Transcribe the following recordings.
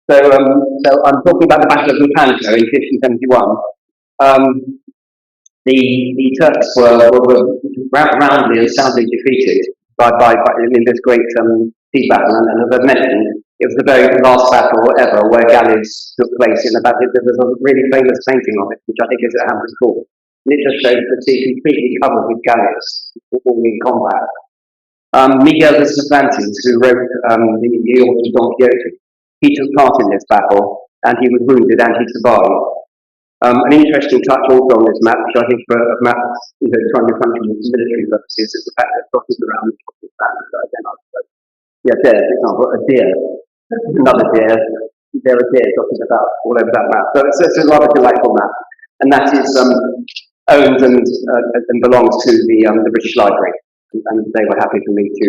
So I'm talking about the Battle of Lepanto in 1571. Um, the Turks were roundly and soundly defeated in this great sea battle, and as I've mentioned, it was the very last battle ever where galleys took place in the battle. There's a really famous painting of it, which I think is at Hampton's Court, and it just shows the sea completely covered with galleys, all in combat. Miguel de Cervantes, who wrote the Author Don Quixote, he took part in this battle, and he was wounded and he survived. An interesting touch also on this map, which I think for a map trying to function for military purposes, is the fact that dotted around the standard side. Yeah, there, for example, a deer, another deer, there are deer dotted about all over that map. So it's a rather delightful map, and that is owned and belongs to the British Library, and they were happy for me to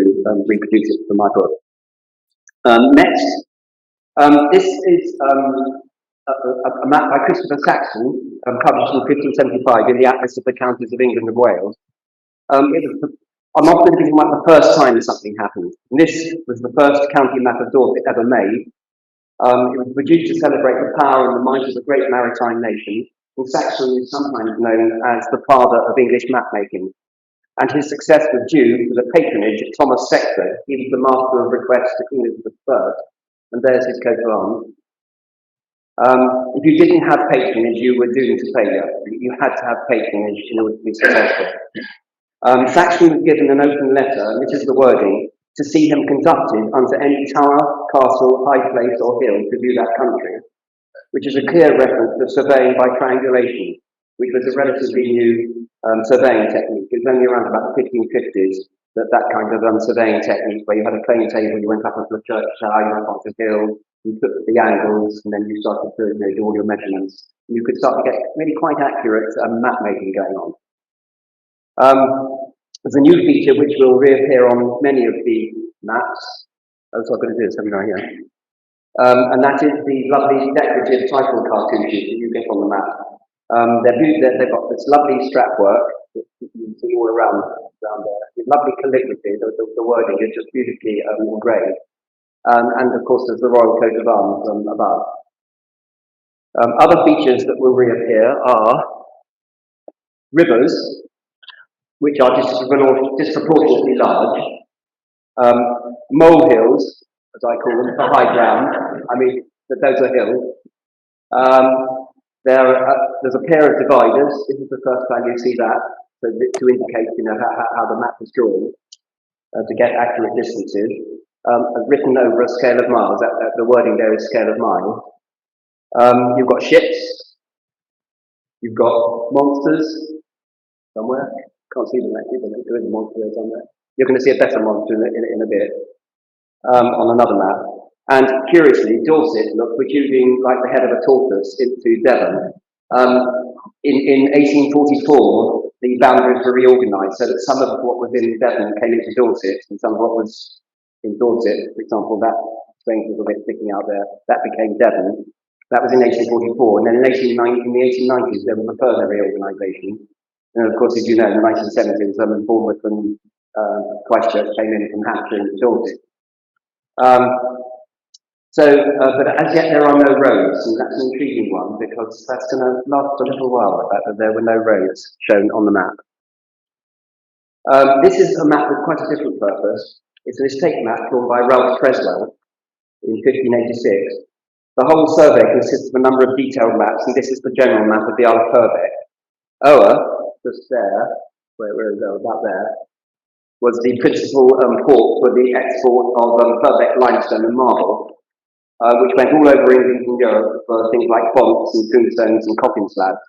reproduce it for my book. Next, this is a map by Christopher Saxon, published in 1575 in the Atlas of the Counties of England and Wales. I'm often thinking about the first time something happened. And this was the first county map of Dorset ever made. It was produced to celebrate the power and the might of the great maritime nation, and Saxon is sometimes known as the father of English mapmaking. And his success was due to the patronage of Thomas Sexton. He was the master of requests to King Elizabeth I, and there's his coat of arms. If you didn't have patronage, you were doomed to failure. You had to have patronage in order to be successful. Saxon was given an open letter, and this is the wording, to see him conducted unto any tower, castle, high place, or hill to view that country, which is a clear reference to surveying by triangulation, which was a relatively new surveying technique. It was only around about the 1550s that kind of surveying technique, where you had a plane table, you went up onto the church tower, you went onto the hill, you took the angles, and then you started to do all your measurements. You could start to get really quite accurate map making going on. There's a new feature which will reappear on many of the maps. Oh, so I'm going to do this, haven't I? Yeah. And that is the lovely decorative title cartouches that you get on the map. They've got this lovely strap work that you can see all around there. It's lovely calligraphy, the wording is just beautifully engraved. And of course, there's the royal coat of arms above. Other features that will reappear are rivers, which are disproportionately large, molehills, as I call them, for high ground. I mean, those are hills. There's a pair of dividers. This is the first time you see that, so to indicate, how the map was drawn to get accurate distances. Written over a scale of miles. The wording there is scale of miles. You've got ships. You've got monsters somewhere. Can't see them actually, but there is a monster there somewhere. You're going to see a better monster in a bit on another map. And curiously, Dorset looked protruding like the head of a tortoise into Devon. In 1844, the boundaries were reorganised so that some of what was in Devon came into Dorset, and some of what was in Dorset, for example, that strange little bit sticking out there, that became Devon. That was in 1844, and then in the 1890s there was a further reorganisation. And of course, as you know, in the 1970s, Bournemouth and Christchurch came in from Hampshire into Dorset. But as yet there are no roads, and that's an intriguing one because that's going to last a little while, the fact that there were no roads shown on the map. This is a map with quite a different purpose. It's an estate map drawn by Ralph Creswell in 1586. The whole survey consists of a number of detailed maps, and this is the general map of the Isle of Purbeck. Ower, just there, where is it? About there, was the principal port for the export of Purbeck limestone and marble, which went all over England and Europe for things like fonts and tombstones and coffin slabs.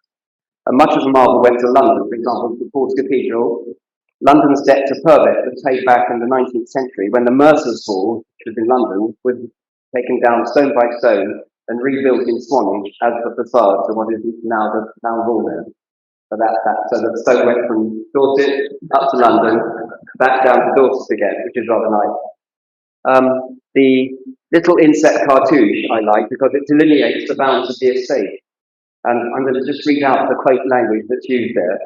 And much of the marble went to London, for example, to Paul's Cathedral. London's debt to Purbeck was paid back in the 19th century when the Mercer's Hall, which was in London, was taken down stone by stone and rebuilt in Swanage as the facade to what is now the town hall there. So the stone went from Dorset up to London, back down to Dorset again, which is rather nice. The little inset cartouche I like because it delineates the bounds of the estate. And I'm going to just read out the quaint language that's used there.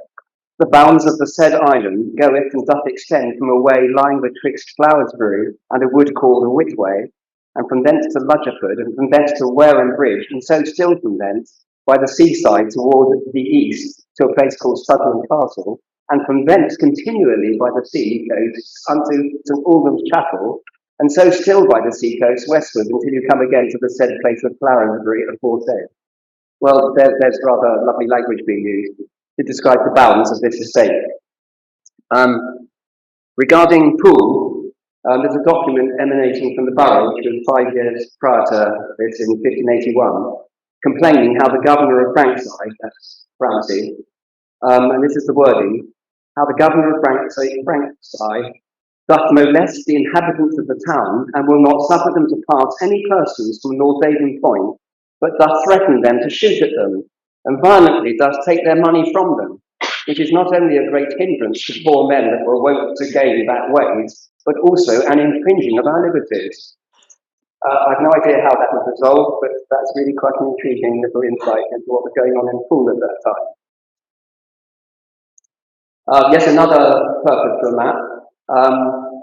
The bounds of the said island goeth and doth extend from a way lying betwixt Flowersbury and a wood called the Whitway, and from thence to Ludgerford, and from thence to Wareham Bridge, and so still from thence by the seaside toward the east to a place called Sutherland Castle, and from thence continually by the sea coast unto St Albans Chapel, and so still by the sea coast westward until you come again to the said place of Clarensbury aforesaid. Well, there's rather lovely language being used to describe the bounds of this estate. Regarding Poole, there's a document emanating from the borough, which was 5 years prior to this, in 1581, complaining how the governor of Frankside, that's Francie, and this is the wording, how the governor of Frankside doth molest the inhabitants of the town, and will not suffer them to pass any persons from North Avon Point, but doth threaten them to shoot at them, and violently doth take their money from them, which is not only a great hindrance to poor men that were wont to gain that ways, but also an infringing of our liberties. I've no idea how that was resolved, but that's really quite an intriguing little insight into what was going on in Poole at that time. Yes, another purpose for a map.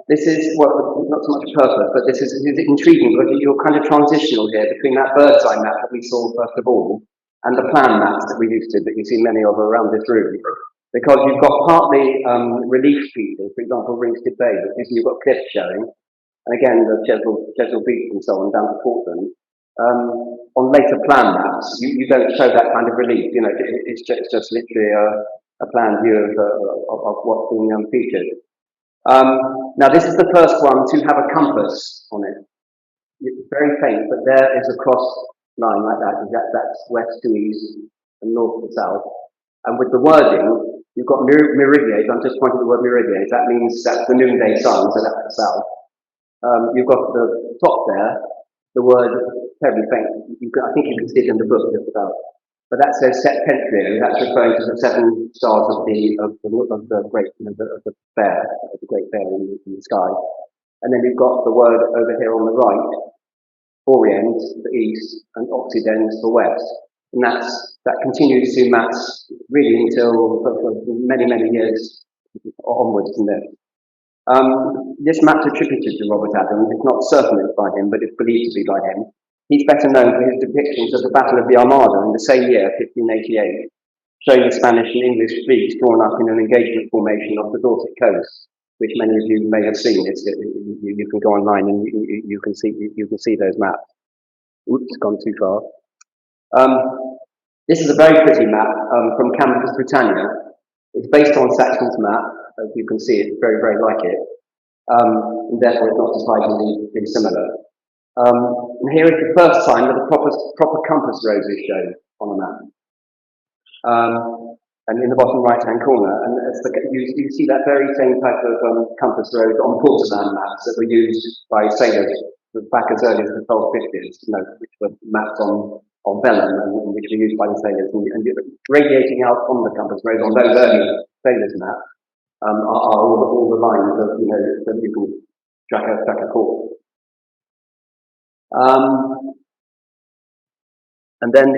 This is, well, not so much purpose, but this is intriguing because you're kind of transitional here between that bird's eye map that we saw first of all and the plan maps that we used to, that you see many of around this room. Because you've got partly relief features, for example, Ringsted Bay, you've got cliffs showing, and again, the Chesil Beach and so on down to Portland. On later plan maps, you don't show that kind of relief, you know, it's just literally a plan view of what's being featured. Now, this is the first one to have a compass on it. It's very faint, but there is a cross line like that. That's west to east and north to south. And with the wording, you've got meridians. I'm just pointing to the word meridians. That means that's the noonday sun, so that's the south. You've got the top there, the word terribly faint. I think you can see it in the book just about. But that says septentrion. That's referring to the 7 stars of the great, of the bear, of the great bear in the sky. And then you've got the word over here on the right, orient, the east, and occident, the west. And that continues to match really until for many, many years onwards from there. This map's attributed to Robert Adams. It's not certain it's by him, but it's believed to be by him. He's better known for his depictions of the Battle of the Armada in the same year, 1588, showing the Spanish and English fleets drawn up in an engagement formation off the Dorset coast, which many of you may have seen. You can go online and you can see those maps. Oops, gone too far. This is a very pretty map from Campus Britannia. It's based on Saxon's map. As you can see, it's very, very like it. And therefore, it's not surprisingly similar. And here is the first time that a proper compass rose is shown on a map. And in the bottom right-hand corner, and you see that very same type of compass rose on porcelain maps that were used by sailors back as early as the 1250s, which were maps on vellum and which were used by the sailors. And radiating out from the compass rose on those early sailors' maps are all the lines of, that you can track a course. And then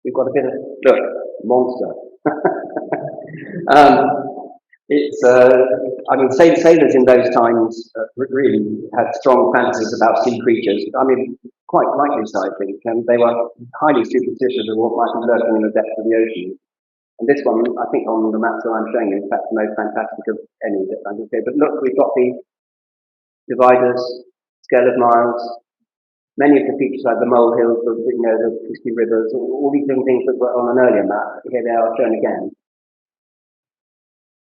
we've got a bit of, look, monster. I mean, sailors in those times really had strong fantasies about sea creatures. I mean, quite rightly so, I think. And they were highly superstitious of what might be lurking in the depths of the ocean. And this one, I think, on the maps that I'm showing you, is perhaps the most fantastic of any that I can say. But look, we've got the dividers, scale of miles, many of the features like the molehills, the twisty rivers, all these little things that were on an earlier map. Here they are shown again.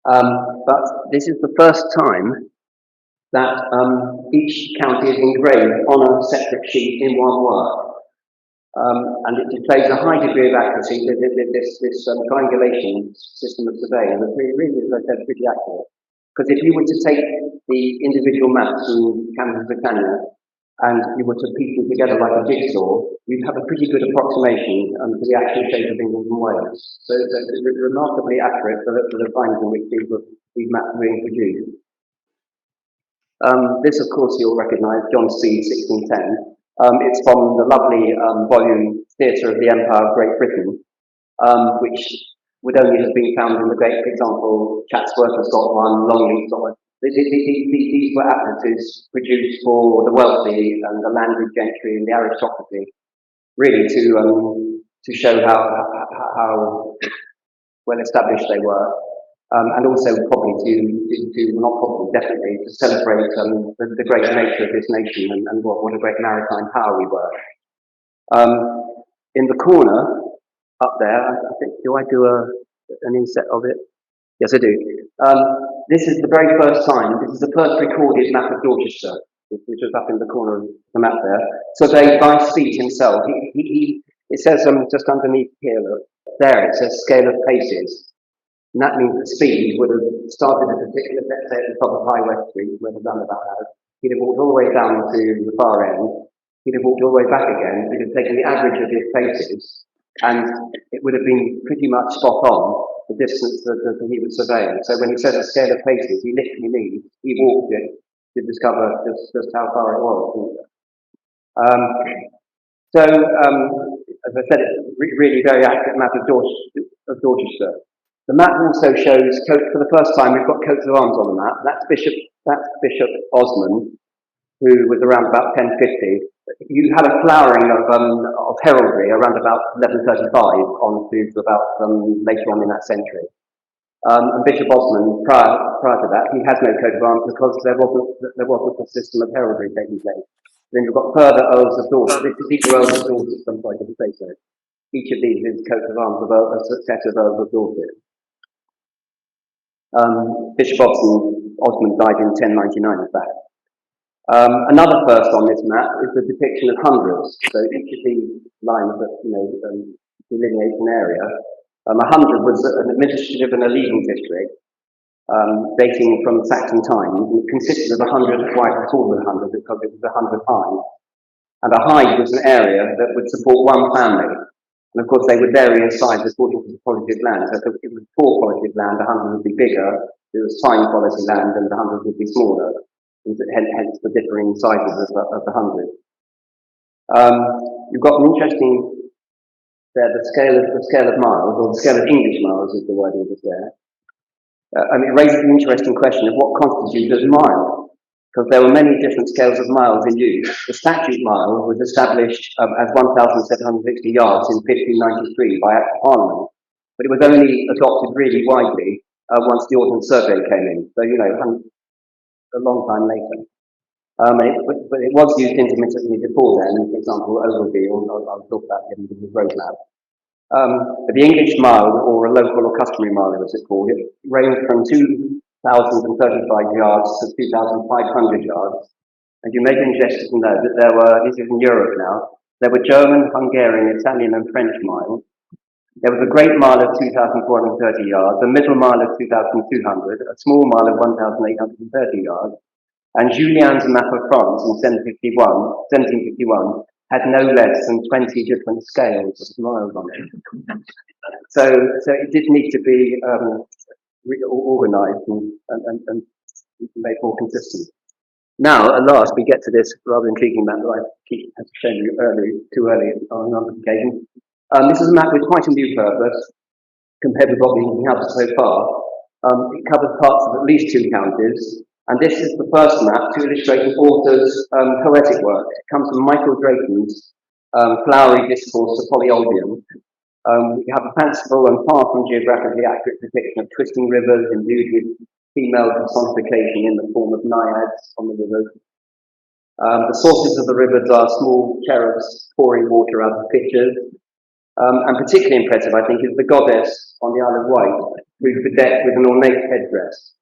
But this is the first time that each county is engraved on a separate sheet in one work. And it displays a high degree of accuracy. This triangulation system of surveying is really, as I said, pretty accurate. Because if you were to take the individual maps in Campus Britannia and you were to piece them together like a jigsaw, you'd have a pretty good approximation to the actual shape of England and Wales. So it's remarkably accurate for the times in which these maps were introduced. This, of course, you'll recognise, John Seed, 1610. It's from the lovely volume Theatre of the Empire of Great Britain, which would only have been found in the great, for example, Chatsworth has got one, Longley's got These were atlases produced for the wealthy and the landed gentry and the aristocracy, really to show how well established they were, and also probably not probably, definitely to celebrate the great nature of this nation and what a great maritime power we were. In the corner up there, I think, do I do an inset of it? Yes, I do. This is the very first time, this is the first recorded map of Dorchester, which was up in the corner of the map there, surveyed by Speed himself. It says just underneath here, look, there it says scale of paces. And that means that Speed would have started at a particular, let's say at the top of High West Street, where the roundabout has. He'd have walked all the way down to the far end. He'd have walked all the way back again. He'd have taken the average of his paces, and it would have been pretty much spot on the distance that he was surveying. So when he says a scale of paces, he literally means he walked it to discover just how far it was. As I said, it's really very accurate map of Dorchester. The map also shows, for the first time, we've got coats of arms on the map. That's Bishop Osmond, who was around about 1050. You had a flowering of heraldry around about 1135 on to about later on in that century. And Bishop Osmond, prior to that, he had no coat of arms because there wasn't a system of heraldry taking place. Then you've got further Earls of Dorset. These are Earls of Dorset, some point of the say so. Each of these is coat of arms of a set of Earls of Dorset. Bishop Osmond died in 1099, in fact. Another first on this map is the depiction of hundreds. So each of these lines that delineate an area. A hundred was an administrative and a legal district dating from Saxon times. It consisted of 100, why it's called 100 because it was 100 hides. And a hide was an area that would support one family. And of course, they would vary in size according to the quality of land. So if it was poor quality of land, 100 would be bigger. If it was fine quality land, then the 100 would be smaller. Hence the differing sizes of the 100. You've got an interesting there, the scale of miles, or the scale of English miles is the word that is there. And it raises an interesting question of what constitutes as mile, because there were many different scales of miles in use. The statute mile was established as 1,760 yards in 1593 by Act of Parliament, but it was only adopted really widely once the Ordnance Survey came in. So, a long time later. But it was used intermittently before then, for example, Ogilvy, I'll talk about it in the road map. But the English mile, or a local or customary mile as it's called, it ranged from 2,035 yards to 2,500 yards. And you may be interested to know that there were, this is in Europe now, there were German, Hungarian, Italian and French miles. There was a great mile of 2,430 yards, a middle mile of 2,200, a small mile of 1,830 yards, and Julien's map of France in 1751 had no less than 20 different scales of miles on it. So it did need to be organised and made more consistent. Now, at last, we get to this rather intriguing map that I keep showing you too early on a number of occasions. This is a map with quite a new purpose compared with what we have so far. It covers parts of at least 2 counties, and this is the first map to illustrate an author's poetic work. It comes from Michael Drayton's Flowery Discourse of Polyolbion. We have a fanciful and far from geographically accurate depiction of twisting rivers imbued with female personification in the form of naiads on the rivers. The sources of the rivers are small cherubs pouring water out of pitchers. And particularly impressive, I think, is the goddess on the Isle of Wight, who's bedecked with an ornate headdress.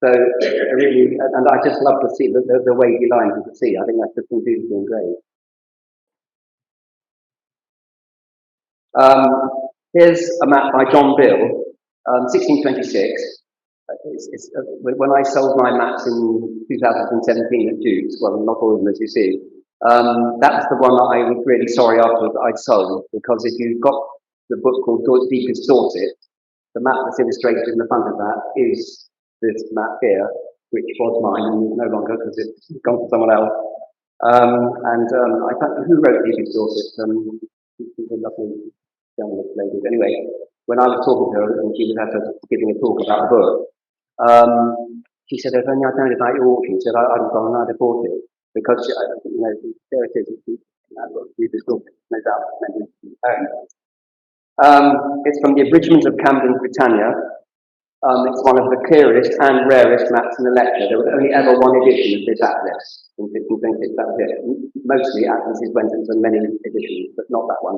So, really, and I just love to see the wavy lines of the sea. I think that's just beautifully engraved. Here's a map by John Bill, 1626. When I sold my maps in 2017 at Duke's, well, not all of them as you see, that was the one that I was really sorry after I'd sold, because if you've got the book called Deepest Dorset, the map that's illustrated in the front of that is this map here, which was mine and no longer because it's gone to someone else. I thought, who wrote Deepest Dorset? She's a lovely journalist lady. Anyway, when I was talking to her and she was giving a talk about the book, she said, if only I'd known about your auction, she said, I'd have gone and I'd have bought it. Because, there it is. It's no doubt. It's from the abridgment of Camden, Britannia. It's one of the clearest and rarest maps in the lecture. There was only ever one edition of this atlas in 1526, that was it. Mostly atlases went into many editions, but not that one.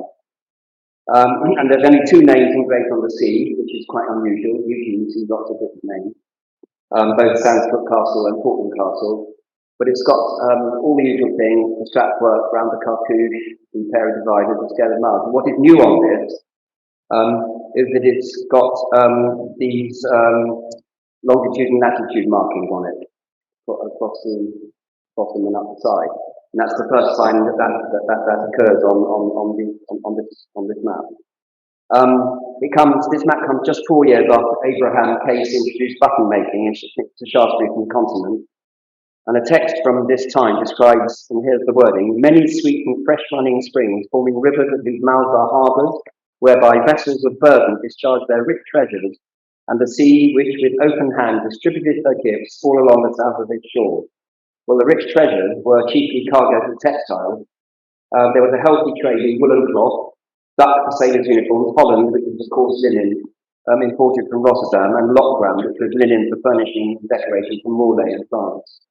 And there's only two names engraved on the sea, which is quite unusual. Usually you see lots of different names, both Sandsfoot Castle and Portland Castle. But it's got all the usual things, the strap work around the cartouche, the pair of dividers, the scale of miles. And what is new on this is that it's got these longitude and latitude markings on it across the bottom and up the side, and that's the first time that occurs on this map. This map comes just 4 years after Abraham Case introduced button making to Shaftesbury from the continent, and a text from this time describes, and here's the wording: many sweet and fresh running springs forming rivers whose mouths are harbours, whereby vessels of burden discharge their rich treasures, and the sea, which with open hand distributed her gifts all along the south of its shore. Well, the rich treasures were chiefly cargoes of textiles. There was a healthy trade in woolen cloth, duck for sailors' uniforms, Holland, which was of course linen, imported from Rotterdam, and Lockgram, which was linen for furnishing and decorating from Morlaix in France.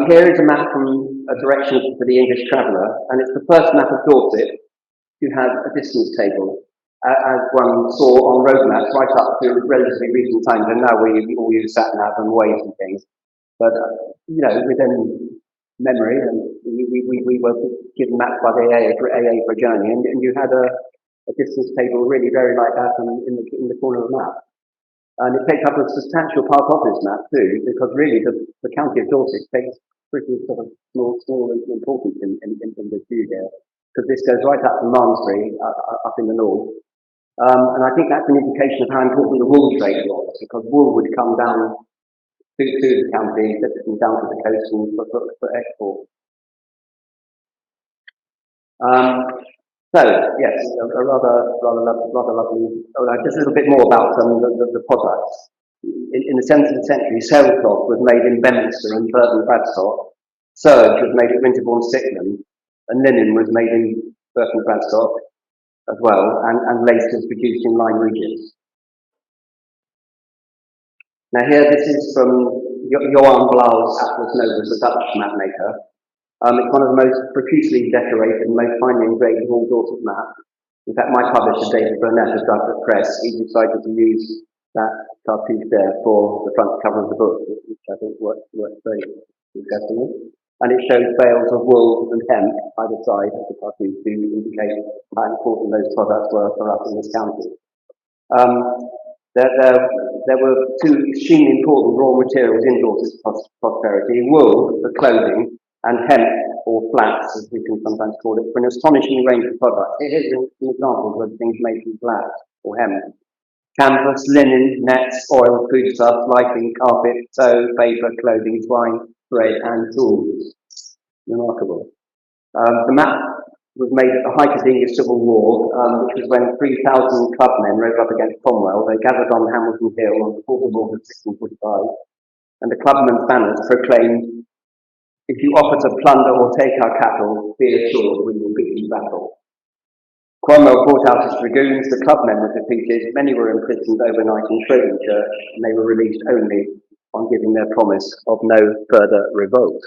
Here is a map from a direction for the English traveller, and it's the first map of Dorset to have a distance table, as one saw on road maps right up to relatively recent times, and now we all use sat-nav and Waze and things. But, within memory, and we were given maps by the AA for a journey, and you had a distance table really very like that in the corner of the map. And it takes up a substantial part of this map too, because really the county of Dorset takes pretty sort of small importance in this view here, because this goes right up to Malmesbury, up in the north. And I think that's an indication of how important the wool trade was, because wool would come down to the county, down to the coast for export. So yes, a rather lovely. Just a little bit more about the products. In the 17th century, sailcloth was made in Bedminster and Burton Bradstock. Serge was made at Winterbourne, Sickland, and linen was made in Burton Bradstock as well, and lace was produced in Lyme Regis. Now here, this is from Johan Blau's Atlas Novus, a Dutch map maker. It's one of the most profusely decorated and most finely engraved of all Dorset maps. In fact, my publisher, David Beaton, of Dorset Press, he decided to use that cartouche there for the front cover of the book, which I think worked very successfully. And it shows bales of wool and hemp either side of the cartouche to indicate how important those products were for us in this county. There were two extremely important raw materials in Dorset's prosperity: wool for clothing, and hemp, or flax, as we can sometimes call it, for an astonishing range of products. Here's an example of things made from flax or hemp: canvas, linen, nets, oil, foodstuffs, lighting, carpet, tow, paper, clothing, twine, thread, and tools. Remarkable. The map was made at the height of the English Civil War, which was when 3,000 clubmen rose up against Cromwell. They gathered on Hamilton Hill on the 4th of August 1645, and the clubmen's banners proclaimed, "If you offer to plunder or take our cattle, be assured we will beat you battle." Cromwell brought out his dragoons, the clubmen were defeated, many were imprisoned overnight in Shrewsbury Church, and they were released only on giving their promise of no further revolt.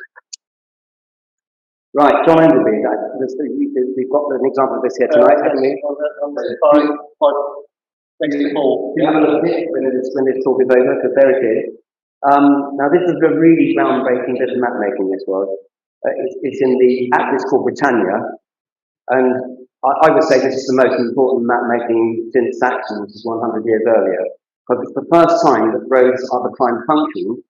Right, John Enderby, we've got an example of this here tonight, haven't we? You have a look at it when this talk is over, because there it is. Now this is a really groundbreaking bit of map making, this was. It's in the atlas called Britannia, and I would say this is the most important map making since Saxon, which is 100 years earlier, because it's the first time that roads are the prime function,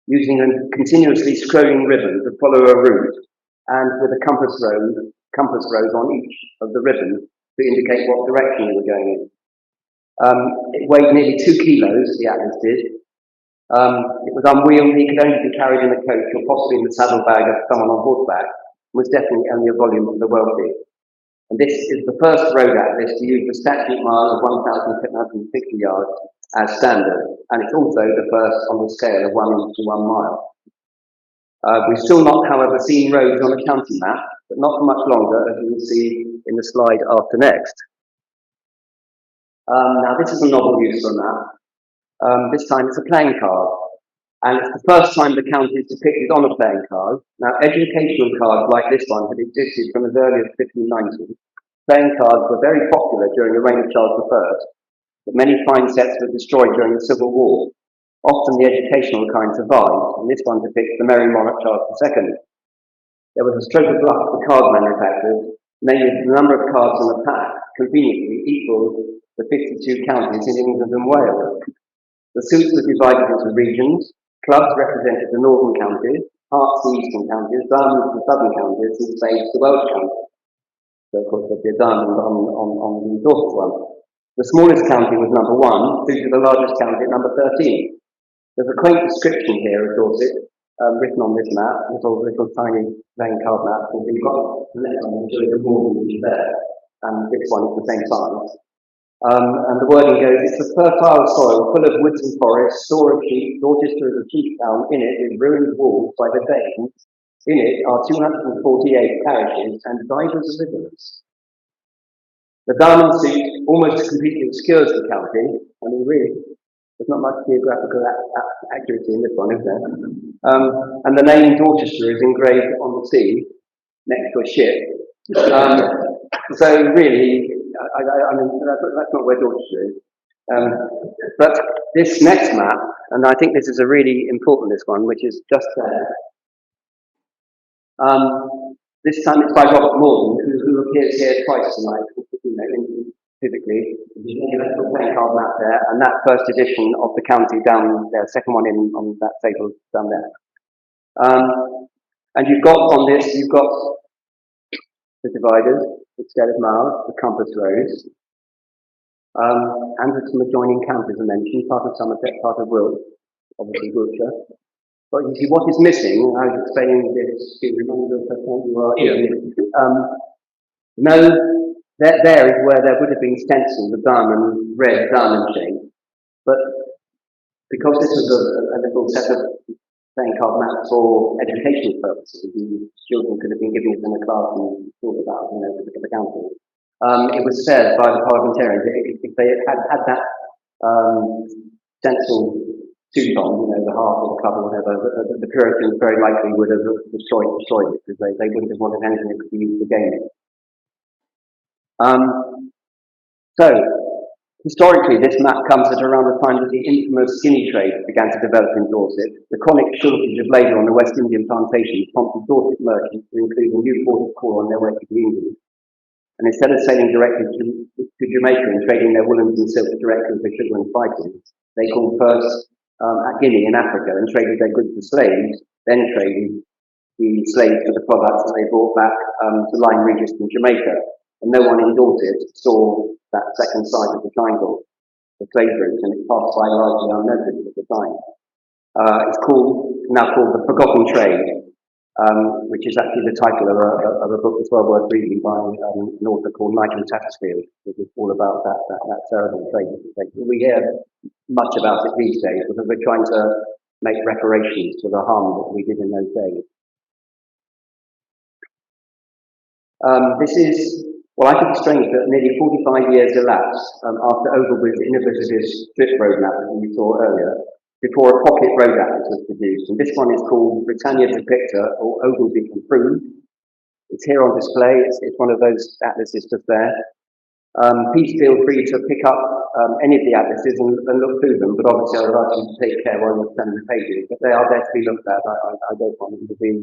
using a continuously scrolling ribbon to follow a route, and with a compass rose on each of the ribbons to indicate what direction you were going in. It weighed nearly 2 kilos, the atlas did. It was unwieldy, could only be carried in a coach or possibly in the saddlebag of someone on horseback, and was definitely only a volume for the wealthy. And this is the first road atlas to use the statute mile of 1,760 yards as standard, and it's also the first on the scale of 1 inch to 1 mile. We've still not, however, seen roads on a county map, but not for much longer, as you will see in the slide after next. Now, this is a novel use for a map. This time it's a playing card, and it's the first time the county is depicted on a playing card. Now, educational cards like this one had existed from as early as 1590. Playing cards were very popular during the reign of Charles I, but many fine sets were destroyed during the Civil War. Often the educational kind survived, and this one depicts the Merry Monarch Charles II. There was a stroke of luck for card manufacturers, namely the number of cards in the pack conveniently equaled the 52 counties in England and Wales. The suits were divided into regions. Clubs represented the northern counties, hearts the eastern counties, diamonds the southern counties, and spades the Welsh counties. So, of course, there'd be a diamond on the Dorset one. The smallest county was number 1, through to the largest county at number 13. There's a quaint description here of Dorset, written on this map, little tiny playing card map. And you've got the next one, which is the northern, which is there, and this one is the same size. And the wording goes, it's a fertile soil full of woods and forests, store of sheep, Dorchester is a chief town, in it with ruined walls by the Danes. In it are 248 parishes and divers rivers. The diamond suit almost completely obscures the county. I mean, really, there's not much geographical accuracy in this one, is there? And the name Dorchester is engraved on the sea next to a ship. So really, I mean, that's not where Dorchester is. But this next map, and I think this is a really important, this one, which is just there. This time it's by Robert Morgan, who appears here twice tonight, physically. There's a playing card map there, and that first edition of the county down there, second one in on that table down there. And you've got on this, you've got the dividers, the scale of miles, the compass roads, and with some adjoining counties I mentioned, part of Somerset, part of Wiltshire, obviously Wiltshire. But you see, what is missing, I was explaining this to remind you of the point you are there is where there would have been stenciled the diamond, red diamond shape. But because this was a little set of playing card maps for educational purposes, the children could have been given it in a class and thought about, the county. It was said by the parliamentarians that if they had that stencil suit on, the half or the club or whatever, the Puritans very likely would have destroyed it because they wouldn't have wanted anything that could be used again. So, historically, this map comes at around the time that the infamous skinny trade began to develop in Dorset. The chronic shortage of labour on the West Indian plantations prompted Dorset merchants to include a new port of call on their way to England. And instead of sailing directly to Jamaica and trading their woolens and silks directly with sugar and spices, they called first at Guinea in Africa and traded their goods to slaves, then traded the slaves for the products that they brought back to Lyme Regis in Jamaica. And no one in Dorset saw that second side of the triangle, the slave route, and it passed by largely unnoticed at the time. It's now called The Forgotten Trade, which is actually the title of a book that's well worth reading by an author called Nigel Tattersfield, which is all about that terrible trade. We hear much about it these days because we're trying to make reparations for the harm that we did in those days. This is, well, I think it's strange that nearly 45 years elapsed after Ogilvy's innovative strip road map that we saw earlier, before a pocket road atlas was produced. And this one is called Britannia Depictor, or Ogilvy Improved. It's here on display. It's one of those atlases just there. Please feel free to pick up any of the atlases and look through them, but obviously I'd like you to take care while you're turning the pages. But they are there to be looked at. I don't want them to be,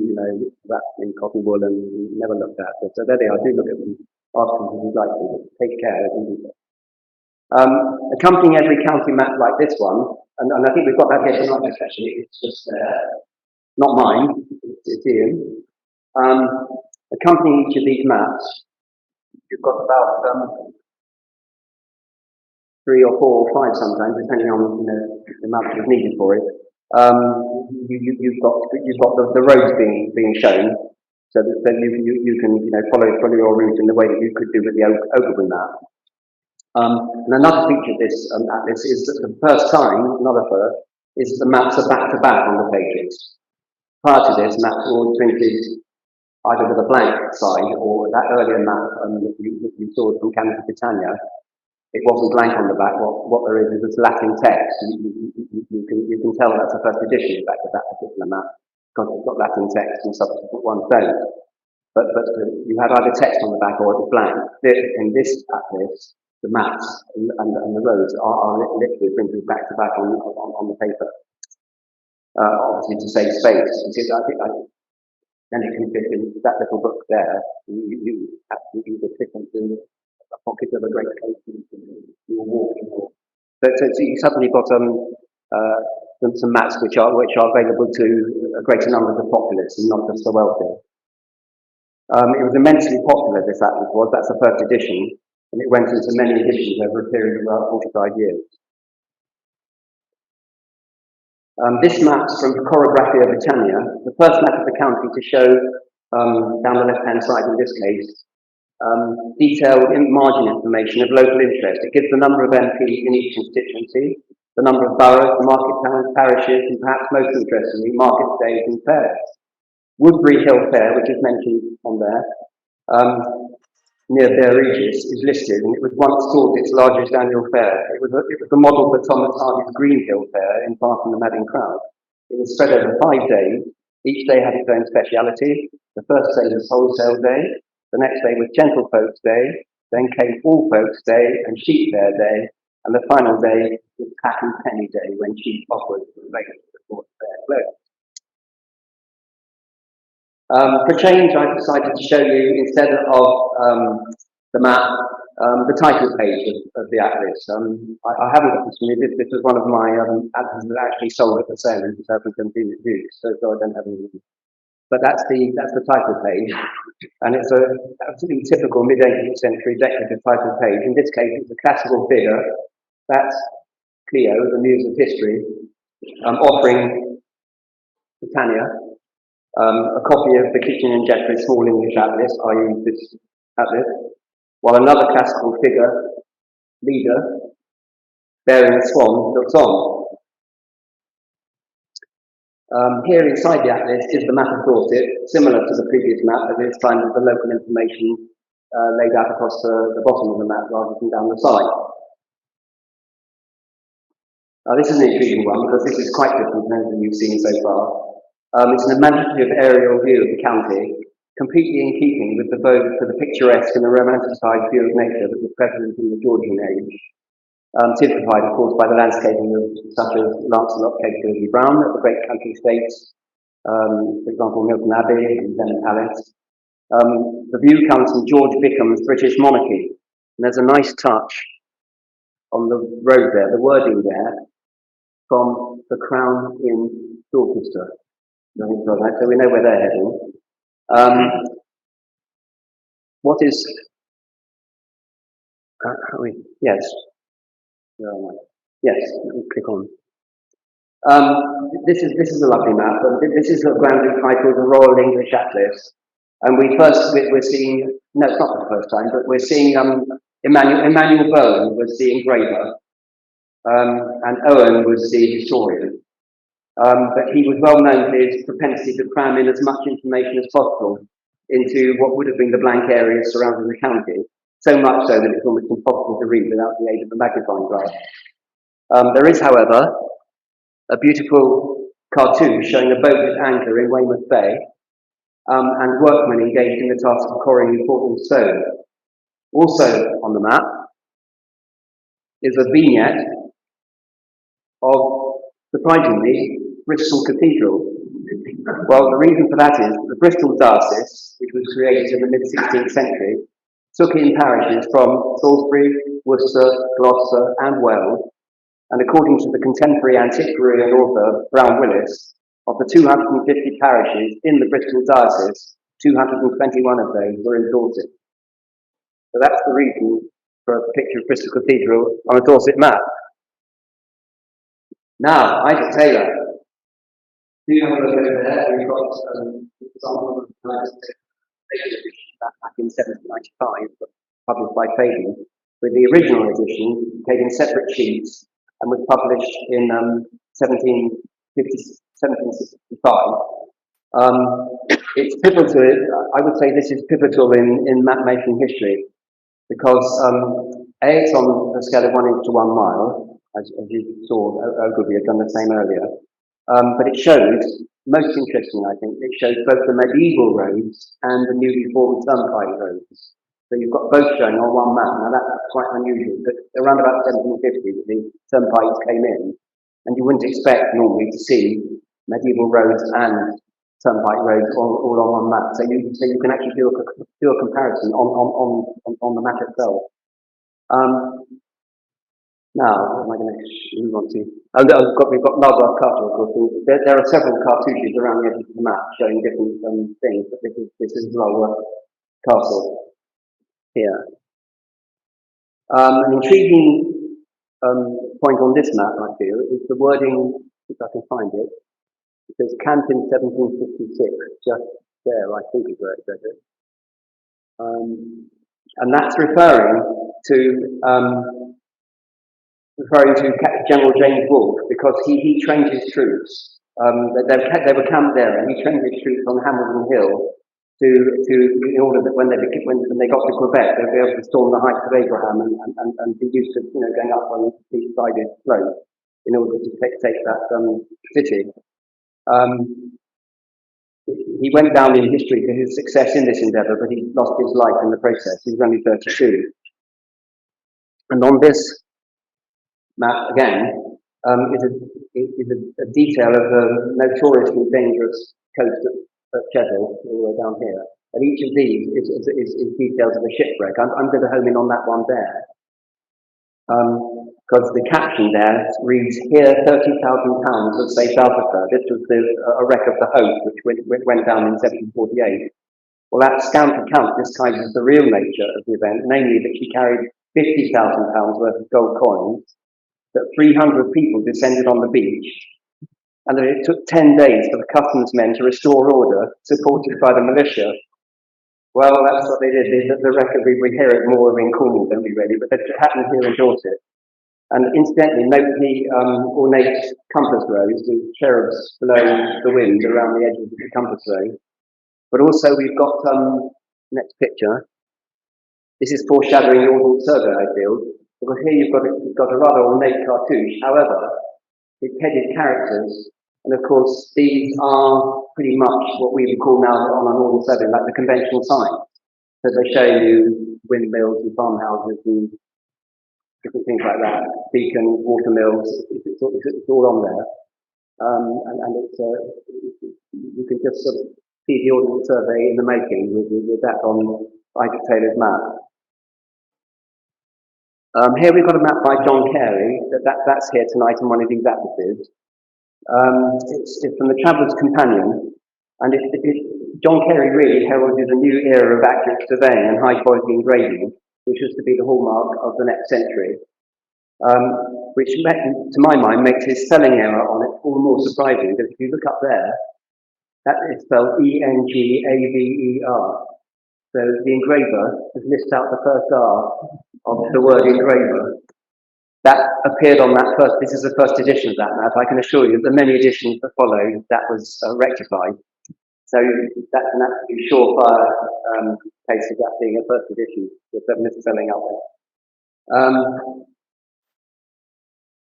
wrapped in cotton wool and never looked at. So there they are. Do look at them. Ask them if you'd like to. Take care. Accompanying every county map like this one, and I think we've got that here tonight especially, it's just not mine, it's Ian. Accompanying each of these maps, you've got about 3 or 4 or 5 sometimes, depending on the amount that's needed for it. You've got the roads being shown, so that you can follow your route in the way that you could do with the Overland map. And another feature of this atlas is that the first time, another first, is the maps are back to back on the pages. Prior to this, maps were all printed either with a blank side or that earlier map that you saw from Canada Britannia. It wasn't blank on the back. What there is this Latin text. You can tell that's the first edition back to that particular map because it's got Latin text and subsequent ones don't. But you had either text on the back or it was blank. In this atlas, the maps and the roads are literally printed back to back on the paper. Obviously to save space. Then it can fit in that little book there. You absolutely would fit into a pocket of a great coat you were walking. So you suddenly got some maps which are available to a greater number of the populace and not just the wealthy. It was immensely popular, this atlas was. That's the first edition, and it went into many editions over a period of about 45 years. This map's from Chorographia Britannia, the first map of the county to show, down the left-hand side in this case, detailed margin information of local interest. It gives the number of MPs in each constituency, the number of boroughs, market towns, parishes, and perhaps most interestingly, market days and fairs. Woodbury Hill Fair, which is mentioned on there, near Bear Regis, is listed, and it was once thought its largest annual fair. It was a model for Thomas Hardy's Green Hill Fair in Far from the Madding Crowd. It was spread over 5 days. Each day had its own speciality. The first day was Wholesale Day. The next day was Gentlefolks Day. Then came All Folks Day and Sheep Fair Day. And the final day was Pack and Penny Day, when sheep offered the race before the fair closed. For change, I decided to show you, instead of the map, the title page of the atlas. I haven't got this from you. This was one of my atlases that actually sold at the sale in 2017 reviews, so I don't have any. But that's the title page, and it's a absolutely typical mid-18th century decorative title page. In this case, it's a classical figure. That's Cleo, the muse of history, offering Britannia a copy of the Kitchen and Jeffreys Small English Atlas, i.e. this atlas, while another classical figure, leader, bearing a swan, looks on. Here inside the atlas is the map of Dorset, similar to the previous map, but this time with the local information laid out across the bottom of the map rather than down the side. This is an intriguing one because this is quite different than anything you've seen so far. It's an imaginative aerial view of the county, completely in keeping with the vogue for the picturesque and the romanticised view of nature that was prevalent in the Georgian age, typified, of course, by the landscaping of such as Lancelot Capability Brown at the great country estates, for example, Milton Abbey and Denham Palace. The view comes from George Bickham's British Monarchy, and there's a nice touch on the road there, the wording there, from the Crown in Dorchester. So we know where they're heading. What is? Yes. Yes. Click on. This is a lovely map. This is a grounded title, the Royal English Atlas, and we're seeing. No, it's not the first time, but we're seeing Emmanuel Bowen was the engraver, and Owen was the historian. But he was well known for his propensity to cram in as much information as possible into what would have been the blank areas surrounding the county, so much so that it's almost impossible to read without the aid of a magnifying glass. There is, however, a beautiful cartoon showing a boat at anchor in Weymouth Bay, and workmen engaged in the task of quarrying Portland stone. Also on the map is a vignette of, surprisingly, Bristol Cathedral. Well, the reason for that is the Bristol Diocese, which was created in the mid-16th century, took in parishes from Salisbury, Worcester, Gloucester, and Wells, and according to the contemporary antiquary and author Brown Willis, of the 250 parishes in the Bristol Diocese, 221 of those were in Dorset. So that's the reason for a picture of Bristol Cathedral on a Dorset map. Now, Isaac Taylor. Do you have a look over there? We've got an example of back in 1795, but published by Fagan, with the original edition taken separate sheets and was published in 1765. It's pivotal. I would say this is pivotal in map making history because A, it's on a scale of 1 inch to 1 mile, as you saw, Ogilvy had done the same earlier. But it shows, most interesting, I think, it shows both the medieval roads and the newly formed turnpike roads. So you've got both showing on one map. Now that's quite unusual, but around about 1750, the turnpikes came in, and you wouldn't expect normally to see medieval roads and turnpike roads all on one map. So you can actually do a comparison on the map itself. Now, what am I going to move on to? We've got Lardard Castle, of course. There are several cartouches around the edges of the map showing different things, but this is Lardard Castle here. An intriguing point on this map, I feel, is the wording, if I can find it. It says Canton 1756, just there, I think is where it says it. And that's referring to General James Wolfe, because he trained his troops. They were camped there, and he trained his troops on Hamilton Hill in order that when they got to Quebec, they'd be able to storm the heights of Abraham and be used to going up on steep-sided slopes in order to take that city. He went down in history for his success in this endeavour, but he lost his life in the process. He was only 32. And on this map again is a detail of the notoriously dangerous coast of Cheville, all the way down here. And each of these is details of a shipwreck. I'm going to home in on that one there, because the caption there reads, "Here, £30,000 of safe Alpha." This was a wreck of the Hope, which went down in 1748. Well, that scant account disguises the real nature of the event, namely that she carried £50,000 worth of gold coins, that 300 people descended on the beach, and that it took 10 days for the customs men to restore order, supported by the militia. Well, that's what they did. The record, we hear it more in Cornwall, don't we, really? But it happened here in Dorset. And incidentally, note the ornate compass rose with cherubs below the wind around the edges of the compass rose. But also we've got, next picture. This is foreshadowing the Ordnance Survey, I feel. Because here you've got a rather ornate cartouche, however, with headed characters, and of course these are pretty much what we would call now on an Ordnance Survey, like the conventional signs. So they show you windmills and farmhouses and different things like that, beacon, water mills, it's all on there. And you can just sort of see the Ordnance Survey in the making with that on Isaac Taylor's map. Here we've got a map by John Carey, that's here tonight in one of these atlases. It's from the Traveller's Companion, and John Carey really heralded a new era of accurate surveying and high quality engraving, which was to be the hallmark of the next century, which to my mind makes his spelling error on it all the more surprising, because if you look up there, that is spelled Engaver. So the engraver has missed out the first R of the word engraver. That appeared on that first, this is the first edition of that map. I can assure you that the many editions that followed, that was rectified. So that's an absolutely surefire case of that being a first edition with the misspelling up there.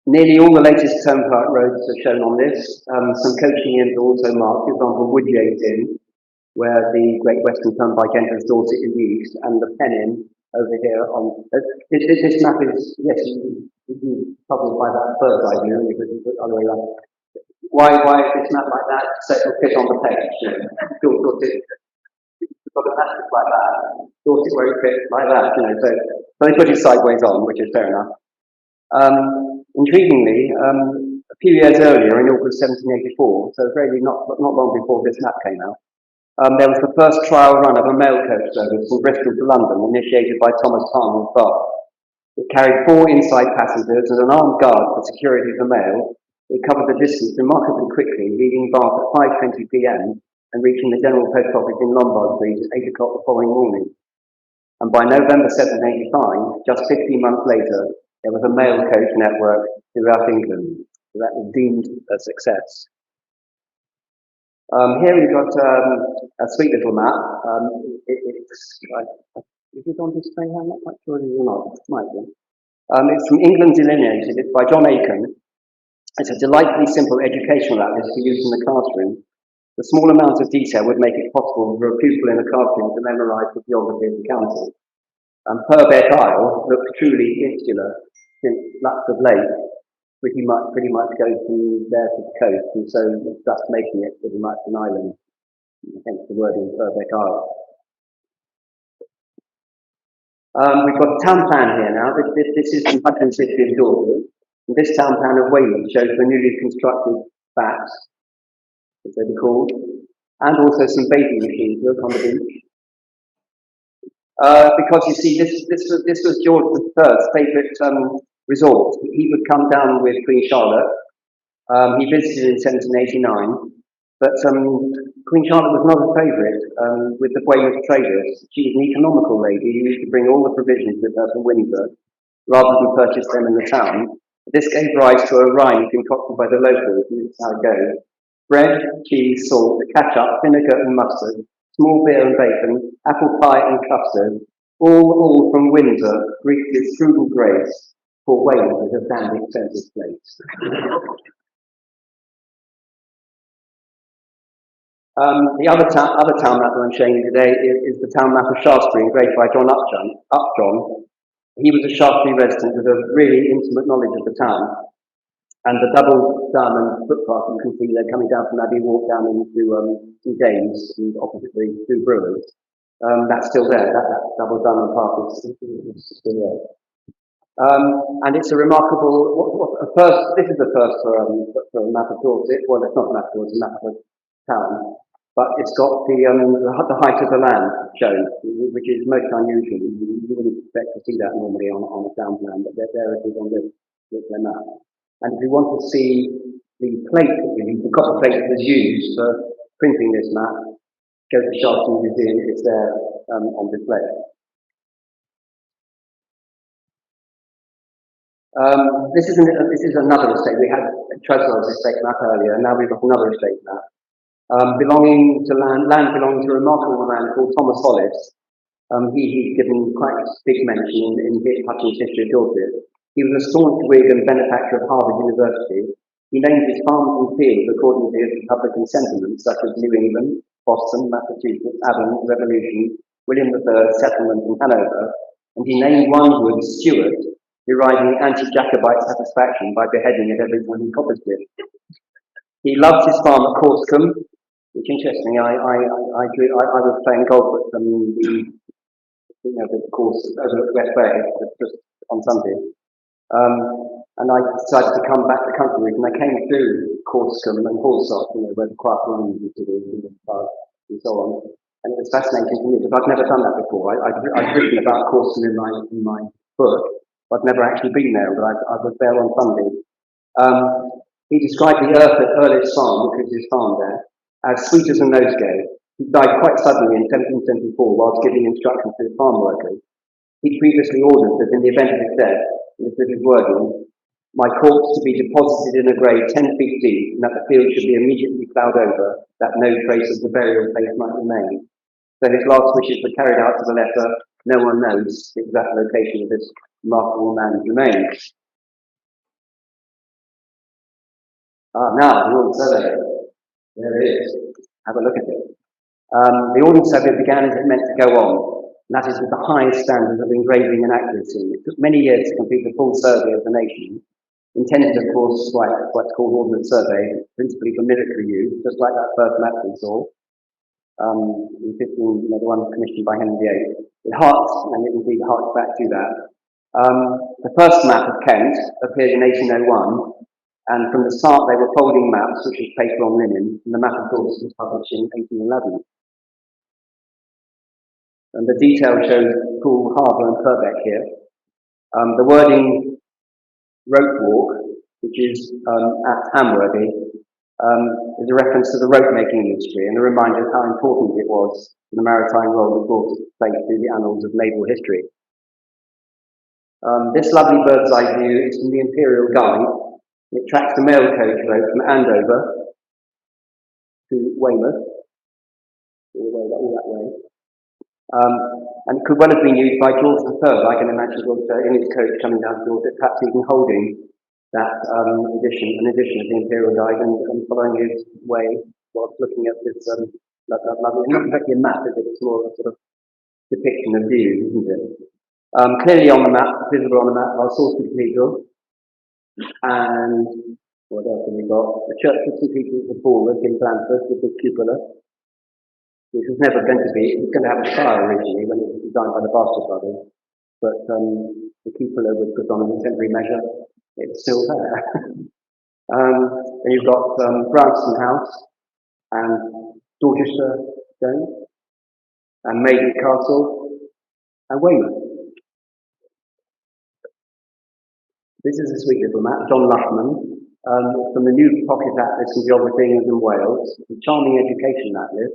Nearly all the latest turnpike roads are shown on this. Some coaching inns are also marked, for example, Woodyates Inn, where the Great Western Turnpike enters Dorset in the east, and the Pen Inn over here on. This map is, yes, you puzzled by that first idea, you put it the other way around. Why is this map like that? So it will fit on the page. Dorset, you've got a passage like that. Dorset where it fits like that, so they put it sideways on, which is fair enough. Intriguingly, a few years earlier, in August 1784, so really not long before this map came out, there was the first trial run of a mail coach service from Bristol to London, initiated by Thomas Palmer of Bath. It carried 4 inside passengers and an armed guard for security of the mail, It covered the distance remarkably quickly, leaving Bath at 5:20 p.m. and reaching the General Post Office in Lombard Street at 8 o'clock the following morning. And by November 1785, just 15 months later, there was a mail coach network throughout England. So that was deemed a success. Here we've got a sweet little map. Is it on display? I'm not quite sure it is or not. It might be. It's from England Delineated. It's by John Aiken. It's a delightfully simple educational atlas for use in the classroom. The small amount of detail would make it possible for a pupil in a classroom to memorise the geography of the county. Purbeck Isle looks truly insular, since Luxford Lake pretty much goes from there to the coast, and so thus making it pretty much an island, hence the wording Purbeck Isle. We've got a town plan here now. This is from Hudson City of Dorset. This town plan of Weymouth shows the newly constructed bats, as they were called, and also some bathing machines work on the beach. Because you see, this was George III's favourite resort. He would come down with Queen Charlotte. He visited in 1789, but Queen Charlotte was not a favourite with the Weymouth traders. She was an economical lady who used to bring all the provisions with her from Windsor, rather than purchase them in the town. This gave rise to a rhyme concocted by the locals, and this is how it goes. Bread, cheese, salt, ketchup, vinegar and mustard, small beer and bacon, apple pie and custard, all from Windsor, greets with frugal grace, for Weymouth is a damned expensive place. The other town map that I'm showing you today is the town map of Shaftesbury, engraved by John Upjohn. He was a Shaftesbury resident with a really intimate knowledge of the town. And the double diamond footpath you can see there coming down from Abbey Walk down into St James, and opposite the two brewers. That's still there. That double diamond path is still there. And it's a remarkable. This is the first for a map of Dorset. Well, it's not a map of Dorset, it's a map of town. But it's got the height of the land shown, which is most unusual. You wouldn't expect to see that normally on a town plan, but there it is on this map. And if you want to see the plate, the copper plate that was used for printing this map, go to Shaftesbury Museum. It's there on display. This is another estate. We had Treswell's estate map earlier, and now we've got another estate map. Belonging to land belonging to a remarkable man called Thomas Hollis. He's given quite big mention in Hutchins' History of Dorset. He was a staunch Whig and benefactor of Harvard University. He named his farms and fields according to his Republican sentiments, such as New England, Boston, Massachusetts, Avon, Revolution, William III, Settlement, and Hanover. And he named one wood Stuart, deriving anti-Jacobite satisfaction by beheading at every time he coppers it. He loved his farm at Corscombe, which interestingly, I was playing golf at the course over at West Bay just on Sunday, and I decided to come back to country, and I came through Corscombe and Horsop, where the quiet rooms used to be, and so on. And it was fascinating to me because I'd never done that before. I'd written about Corscombe in my book, but I'd never actually been there. But I was there on Sunday. He described the earth at Earlish Farm, which was his farm there, as sweet as a nosegay. He died quite suddenly in 1774 whilst giving instructions to his farm workers. He previously ordered that in the event of his death, this is his wording, my corpse to be deposited in a grave 10 feet deep, and that the field should be immediately ploughed over, that no trace of the burial place might remain. So his last wishes were carried out to the letter. No one knows the exact location of this remarkable man's remains. Now, the Ordnance Survey. There it is. Have a look at it. The Ordnance Survey began as it meant to go on, and that is with the highest standards of engraving and accuracy. It took many years to complete the full survey of the nation, intended, of course, by what's called Ordnance Survey, principally for military use, just like that first map we saw, in 15, the one commissioned by Henry VIII. It harks, and it indeed harks back to that. The first map of Kent appeared in 1801, and from the start they were folding maps, which was paper on linen, and the map of Dorset was published in 1811. And the detail shows Poole, Harbour and Purbeck here. The wording rope walk which is at Hamworthy, is a reference to the rope-making industry and a reminder of how important it was for the maritime role that Dorset played through the annals of naval history. This lovely bird's eye view is from the Imperial Guide. It tracks the mail coach road from Andover to Weymouth, all that way. And it could well have been used by George III. I can imagine George in his coach coming down to Dorset, perhaps even holding that edition of the Imperial Guide and following his way whilst looking at this lovely, not exactly a map, is it? It's more a sort of depiction of views, isn't it? Clearly on the map, visible on the map, are Salisbury Cathedral, and what else have we got? The Church of St. Peter's the Bulwark in Blandford with the cupola, which was never going to be, it was going to have a spire originally when it was designed by the Bastard brothers, but the cupola was put on a contemporary measure, it's still there. And you've got Branston House and Dorchester Stone and Maiden Castle and Weymouth. This is a sweet little map, John Luffman, from the New Pocket Atlas in Geography England and Wales, a charming education atlas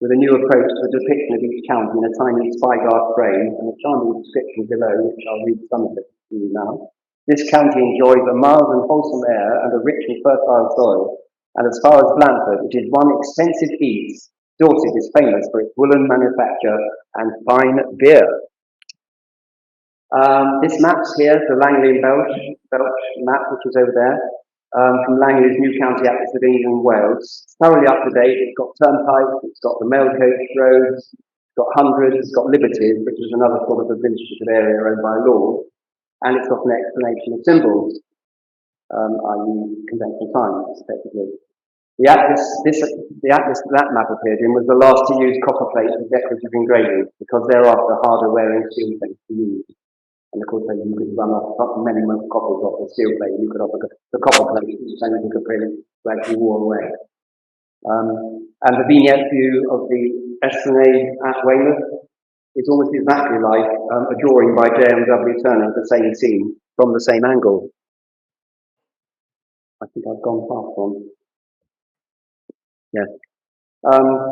with a new approach to the depiction of each county in a tiny spyglass frame and a charming description below, which I'll read some of it to you now. This county enjoys a mild and wholesome air and a rich and fertile soil, and as far as Blandford, which is one extensive east, Dorset is famous for its woolen manufacture and fine beer. This map's here, the Langley and Belch map, which is over there, from Langley's New County Atlas of England and Wales. It's thoroughly up to date. It's got turnpikes, it's got the mail coach roads, it's got hundreds, it's got liberties, which is another sort of administrative area owned by law, and it's got an explanation of symbols, i.e. conventional times, effectively. The atlas that map appeared in was the last to use copper plates with decorative engraving, because thereafter harder wearing steel plates were used. And of course, you could run off many copies off the steel plate. You could offer the copper plate, which then you could print gradually wore away. And the vignette view of the Esplanade at Weymouth is almost exactly like a drawing by J.M.W. Turner of the same scene from the same angle. I think I've gone past one. Yes.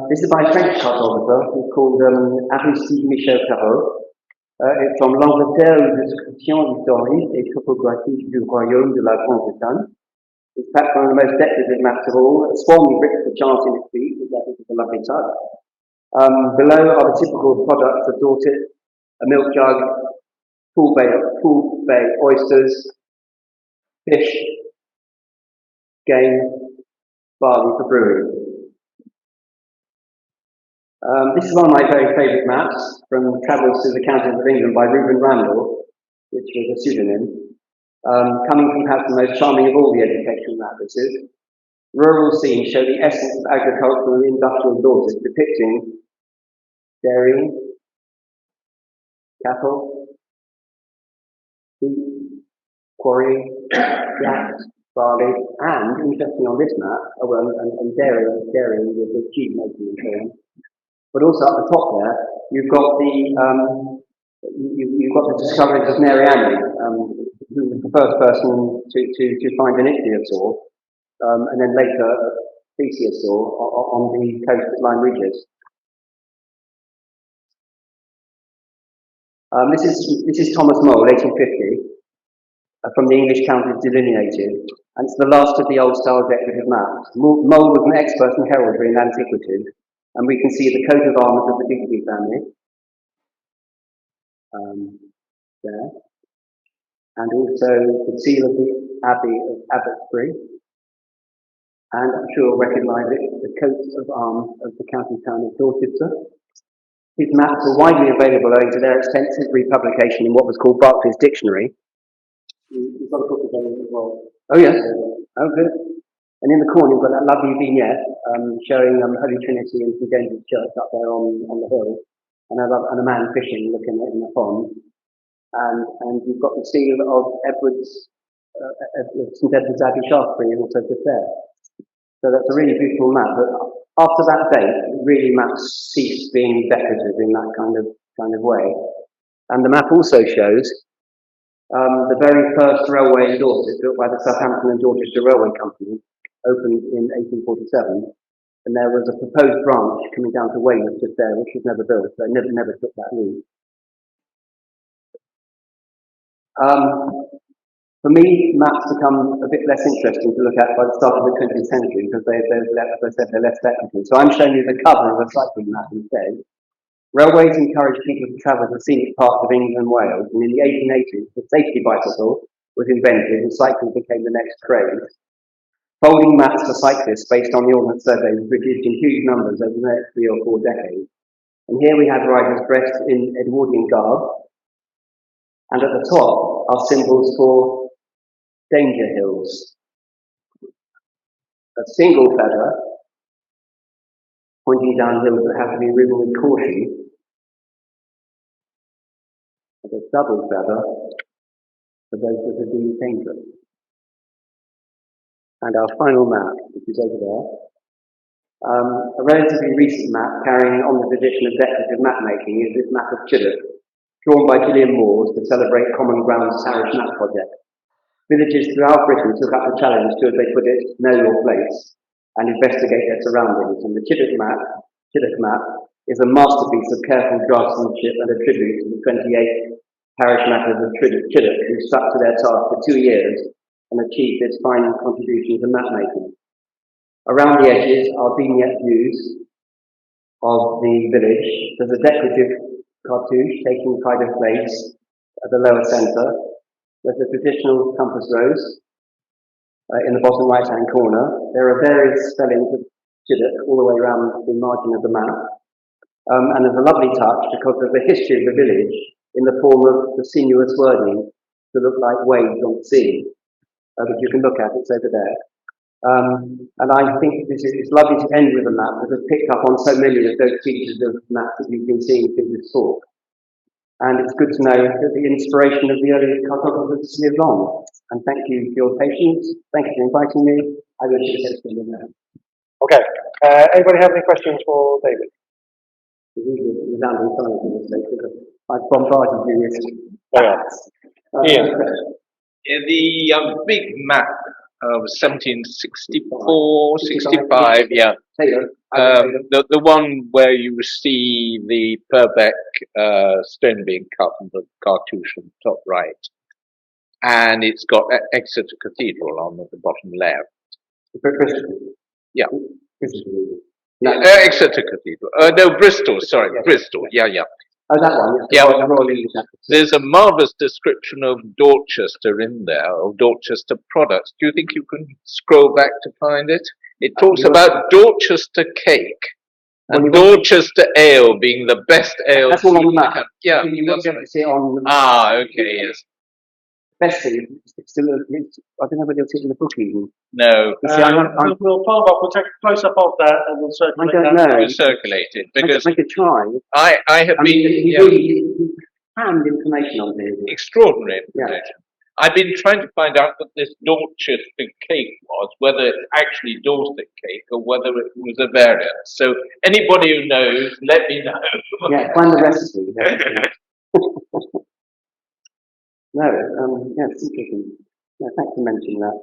This is by a French cartographer who's called Aristide Michel Carreau. It's from l'Angleterre, une description historique et topographique du royaume de la Grande-Bretagne. It's perhaps one of the most decorative maps of all, swarming bricks for chanting its feet, that is a lovely touch. Below are the typical products of Dorset, a milk jug, pool bay oysters, fish, game, barley for brewing. This is one of my very favourite maps from Travels Through the Counties of England by Reuben Randall, which was a pseudonym, coming from perhaps the most charming of all the educational atlases. Rural scenes show the essence of agricultural and industrial Dorset, depicting dairy, cattle, wheat, quarry, flax, barley, and, interesting on this map, and dairy with the cheese making and so on. But also at the top there, you've got the discoveries of Mary Annie, who was the first person to find an ichthyosaur, and then later plesiosaur on the coastline ridges. This is Thomas Mole, 1850, from the English counties delineated, and it's the last of the old-style decorative maps. Mole was an expert in heraldry and antiquities. And we can see the coat of arms of the Digby family there, and also the seal of the Abbey of Abbotsbury, and I'm sure you'll recognise it, the coat of arms of the county town of Dorchester. His maps are widely available owing to their extensive republication in what was called Barclay's Dictionary. You've got a book of them as well. Oh yes, oh good. And in the corner, you've got that lovely vignette showing Holy Trinity and St James's Church up there on the hill, and a man fishing, looking in the pond. And you've got the seal of St Edward's Abbey, Shaftesbury, also just there. So that's a really beautiful map. But after that date, really maps ceased being decorative in that kind of way. And the map also shows The very first railway in Dorset, built by the Southampton and Dorchester Railway Company, opened in 1847, and there was a proposed branch coming down to Weymouth just there, which was never built, so it never took that route. For me, maps become a bit less interesting to look at by the start of the 20th century because as I said, they're less technical. So I'm showing you the cover of a cycling map instead. Railways encouraged people to travel the scenic parts of England and Wales, and in the 1880s, the safety bicycle was invented and cycling became the next craze. Folding maps for cyclists based on the Ordnance Survey was produced in huge numbers over the next 3 or 4 decades. And here we have riders dressed in Edwardian garb, and at the top are symbols for danger hills. A single feather pointing down hills that have to be ridden with caution, and a double feather for those that are being dangerous. And our final map, which is over there, a relatively recent map carrying on the tradition of decorative map making is this map of Chillock, drawn by Gillian Moores to celebrate Common Ground's Parish Map Project. Villages throughout Britain took up the challenge to, as they put it, know your place and investigate their surroundings. And the Chillock map is a masterpiece of careful draftsmanship and a tribute to the 28 parish mappers of Chillock who stuck to their task for 2 years and achieved this fine contribution to map making. Around the edges are vignette views of the village. There's a decorative cartouche taking pride of place at the lower centre. There's a traditional compass rose in the bottom right-hand corner. There are various spellings of Chillock all the way around the margin of the map. And there's a lovely touch because of the history of the village in the form of the sinuous wording to look like waves on the sea, that you can look at. It's over there. And I think it's lovely to end with a map that has picked up on so many of those features of maps that you've been seeing through this talk. And it's good to know that the inspiration of the early cartographers lives on. And thank you for your patience. Thank you for inviting me. I wish you the best in there. Okay. Anybody have any questions for David? I've bombarded you with Ian. The big map of 1764, 65, yeah. The one where you see the Purbeck stone being cut from the cartouche on the top right. And it's got Exeter Cathedral on the bottom left. Yeah. Exeter Cathedral. No, Bristol, sorry, yeah. Bristol, yeah. Oh, that one? Yeah. There's a marvellous description of Dorchester in there, of Dorchester products. Do you think you can scroll back to find it? It talks about Dorchester cake and Dorchester ale being the best ale. That's all on the map. Yeah. You won't be able to see it on the map. Ah, okay, yes. Best thing, it's still, I don't know whether you'll see it in the book even. No. We'll follow up, we'll take a close up of that and we'll circulate I don't know. We'll circulate it because I could try. I have been. He really found information on this. Extraordinary information. Yeah. I've been trying to find out what this Dorchester cake was, whether it's actually Dorset cake or whether it was a variant. So anybody who knows, let me know. Yeah, find the recipe. No, yes, interesting. Yeah, thanks for mentioning that.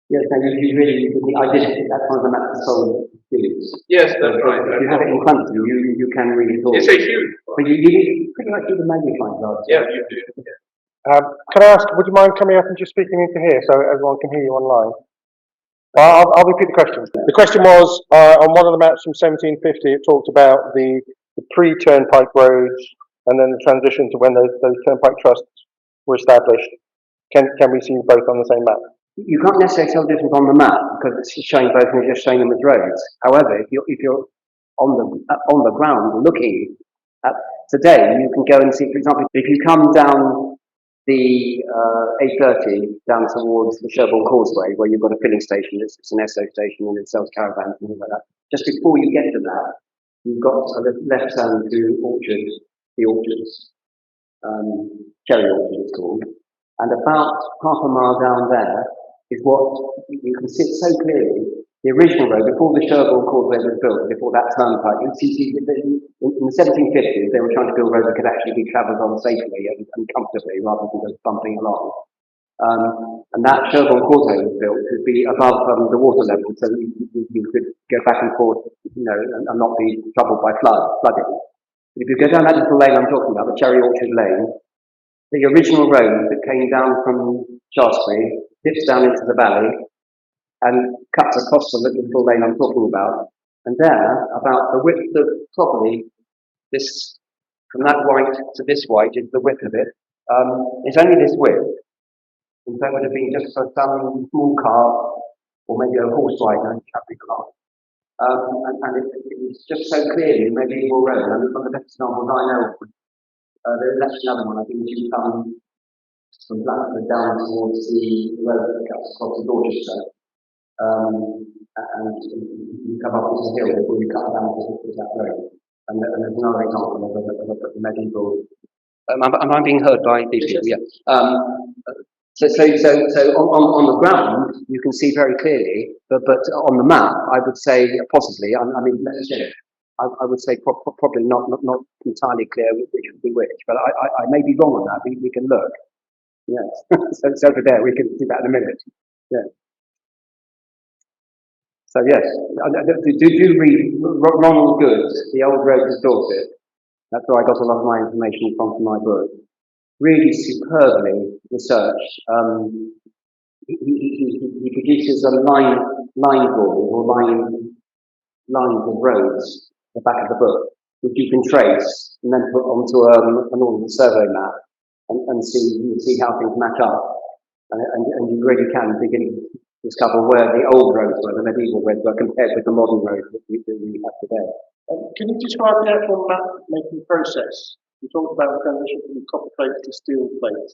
Yes, no, you really, I did, that's one of the maps of Solomon village. Yes, that's right. If you have it in front of you, you can read it all. It's a huge one. But you need pretty much do the magnifying glass. Yeah, you do. Can I ask, would you mind coming up and just speaking into here so everyone can hear you online? I'll repeat the question. The question was, on one of the maps from 1750, it talked about the pre-turnpike roads and then the transition to when those turnpike trusts were established. Can we see both on the same map? You can't necessarily tell the difference on the map because it's showing both and it's just showing them as roads. However, if you're on the ground looking at today, you can go and see, for example, if you come down the A30 down towards the Sherborne Causeway, where you've got a filling station, it's an Esso station and it sells caravans and things like that. Just before you get to that, you've got a left turn to the orchards. Cherry orchard it's called, and about half a mile down there is what you can see it so clearly the original road, before the Sherborne Causeway was built, before that turnpike, in the 1750s, they were trying to build roads that could actually be travelled on safely and comfortably rather than just bumping along. And that Sherborne Causeway was built to be above the water level, so you could go back and forth, and not be troubled by flooding. But if you go down that little lane I'm talking about, the Cherry Orchard Lane, the original road that came down from Shaftesbury dips down into the valley and cuts across the little lane I'm talking about. And there, about the width of probably this, from that white to this white is the width of it. It's only this width. And so it would have been just for some small car or maybe a horse rider in traffic car. And it's just so clearly medieval road. I mean, one of the best examples I know of, there is actually another one, I think you come from Blackford down towards the road that cuts across the Dorset Maps. And you come up onto the hill before you cut down to that road. And there's another example of a medieval. Am I being heard by these people? Yeah. So on the ground you can see very clearly, but on the map I would say possibly. I mean, let's check. I would say probably not entirely clear which would be which, but I may be wrong on that. We can look. Yes. So it's over there. We can do that in a minute. Yeah. So yes, do read Ronald Good, The Old Road to Dorset. That's where I got a lot of my information from my book. Really superbly researched. He produces a line drawing or lines of roads at the back of the book, which you can trace and then put onto an ordinary survey map and see how things match up. And you really can begin to discover where the old roads were, the medieval roads were, compared with the modern roads that we have today. Can you describe the actual map making process? You talked about the transition from copper plates to steel plates.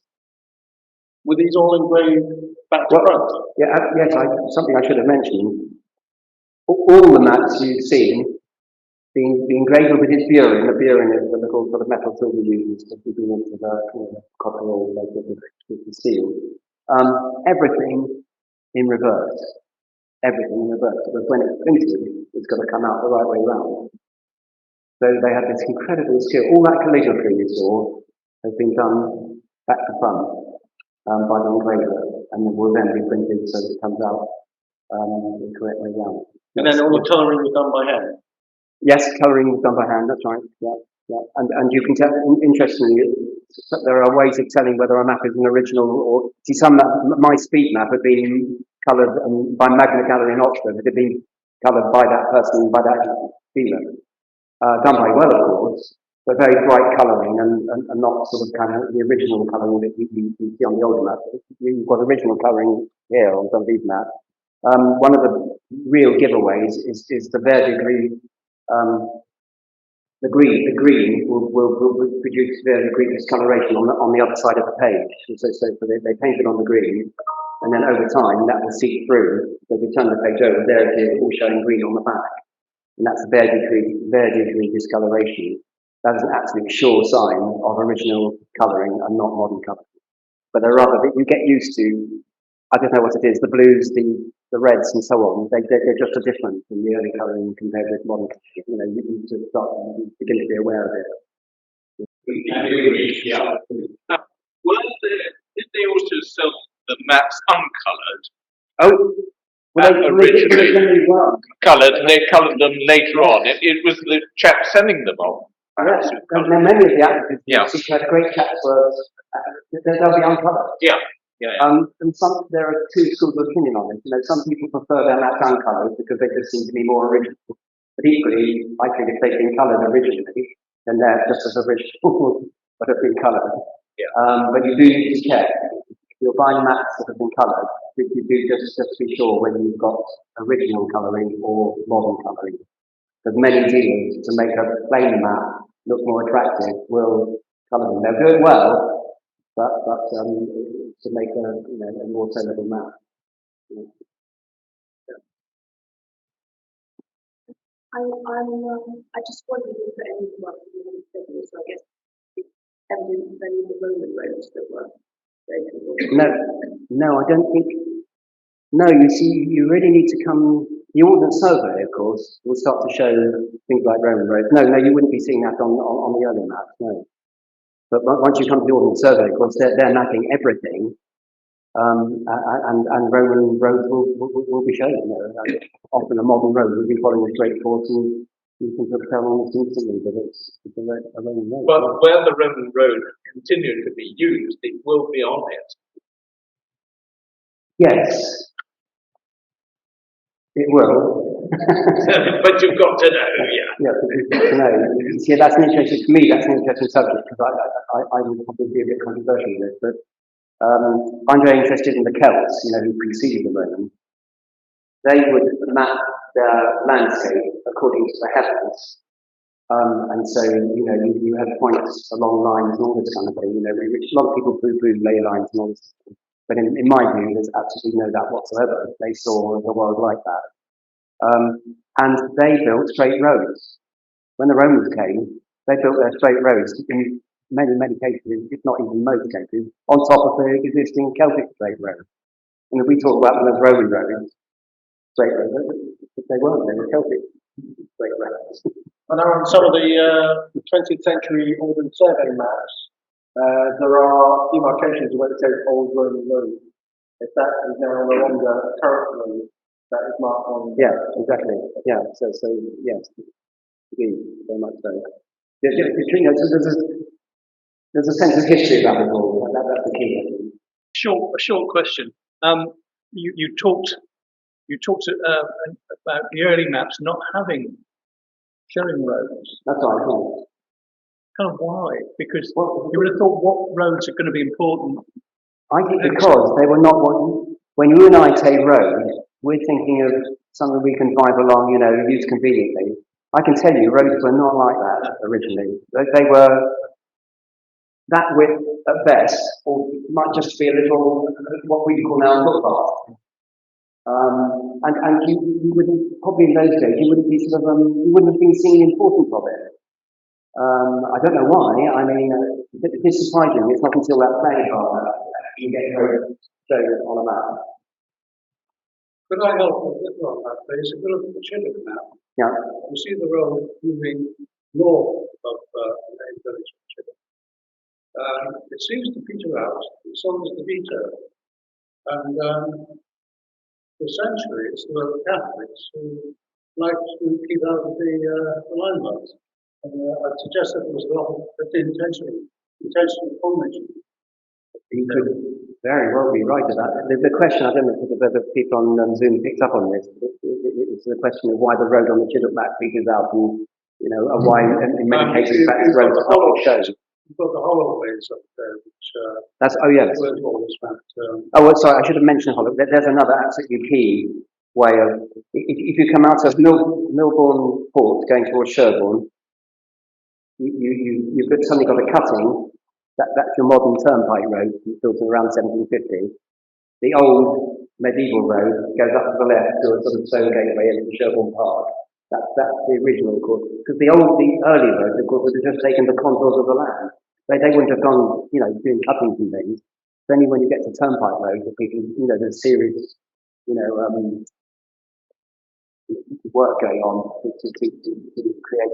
Were these all engraved back to front? Yeah, yes, something I should have mentioned. All the maps you've seen being engraved with his burin. The burin is the little sort of metal tool we use to begin into the copper or with the steel. Everything in reverse. Everything in reverse. Because when it's printed, it's got to come out the right way round. So they had this incredible skill. All that calligraphy you saw has been done back to front by the engraver, and will then be printed so it comes out the correct way round. And then all the colouring was done by hand? Yes, colouring was done by hand, that's right. Yeah. And you can tell, interestingly, there are ways of telling whether a map is an original or, see, my speed map had been coloured by Magna Gallery in Oxford. It had been coloured by that person, by that dealer. Done very well, of course, but very bright colouring and not sort of kind of the original colouring that you see on the older map. You've got original colouring here on some of these maps. One of the real giveaways is the verdigris. The green will produce verdigris discoloration on the other side of the page. So they paint it on the green, and then over time that will seep through. So if you turn the page over, there it is, all showing green on the back. And that's verdigris discoloration. That is an absolute sure sign of original colouring and not modern colouring. But there are other that you get used to. I don't know what it is, the blues, the reds and so on, they're just a difference in the early colouring compared with modern colouring. You need to begin to be aware of it. Yeah. Did they also sell the maps uncoloured? Oh, Originally coloured, and they coloured them later on. It was the chap sending them on. Yes, and many of the actors had great chats were they'll be uncoloured. Yeah. And there are two schools of opinion on it. Some people prefer their maps uncoloured because they just seem to be more original. But equally, I think if they've been coloured originally, then they're just as original, but have been coloured. Yeah. But you do need to check. If you're buying maps that have been coloured, you do just be sure whether you've got original colouring or modern colouring. Because many dealers, to make a plain map look more attractive, will colour them. They'll do it well, but to make a more sellable map. I just wondered if anyone said this, I guess, it's evidence of any of the Roman roads that were No, I don't think. No, you see, you really need to come The Ordnance Survey, of course, will start to show things like Roman roads. No, you wouldn't be seeing that on the earlier maps, no. But once you come to the Ordnance Survey, of course, they're mapping everything, and Roman roads will be shown. You know, and often a modern road will be following a straight course, and you can sort of tell almost instantly that it's a Roman road. Well, where the Roman road continued to be used, it will be on it. Yes, it will. But you've got to know, yeah. Yeah, but you've got to know. See, that's an interesting, for me, that's an interesting subject, because I would probably be a bit controversial with it, but I'm very interested in the Celts, you know, who preceded the Romans. They would map their landscape according to the heavens. And so, you know, you have points along lines and all this kind of thing, you know, which a lot of people poo-poo ley lines and all this. But in my view, there's absolutely no doubt whatsoever. They saw the world like that. And they built straight roads. When the Romans came, they built their straight roads in many cases, if not even most cases, on top of the existing Celtic straight roads. And if we talk about them as Roman roads, straight roads, they weren't, they were Celtic straight roads. I know on some of the 20th century Ordnance Survey maps, there are demarcations where it says Old Roman Road. If that is now no longer a current road, that is marked on. Yeah, exactly. Yeah, so yes, indeed, very much so. There's a sense of history about it all. That's the key. A short question. You talked about the early maps not showing roads. That's right. Yeah. Kind of why? Because you would have thought what roads are going to be important. I think because they were not when you and I say road, we're thinking of something we can drive along, you know, use conveniently. I can tell you, roads were not like that originally. They were that width at best, or might just be a little, what we call now a footpath. And you wouldn't, probably in those days, you wouldn't be you wouldn't have been seeing the importance of it. I don't know why. I mean, this is surprising. It's not until that planning part you get road shown on a map. Could I help a little on that, please? If you look at the Chinook map, Yeah. you see the road moving north of the main village of Chinook. It seems to peter out, it's almost the detour. And essentially, it's the Catholics who like to keep out of the limelight. And I'd suggest that there was a lot of intentional formation. You could very well be right about that. The question, I don't know whether people on Zoom picked up on this, it's the question of why the road on the Chinook map features out, and you know, and why in many cases that roads are not shown. You've got the holloways up there, which that's yes. Oh, well, sorry, I should have mentioned hollow. There's another absolutely key way of if you come out of Milbourne Port going towards Sherborne, you've suddenly got a cutting. That's your modern turnpike road, built in around 1750. The old medieval road goes up to the left to a sort of stone gateway into Sherborne Park. That's the original, of course. Because the early roads, of course, would have just taken the contours of the land. They wouldn't have gone, you know, doing cuttings and things. It's only when you get to turnpike roads that people, you know, there's serious, you know, work going on to create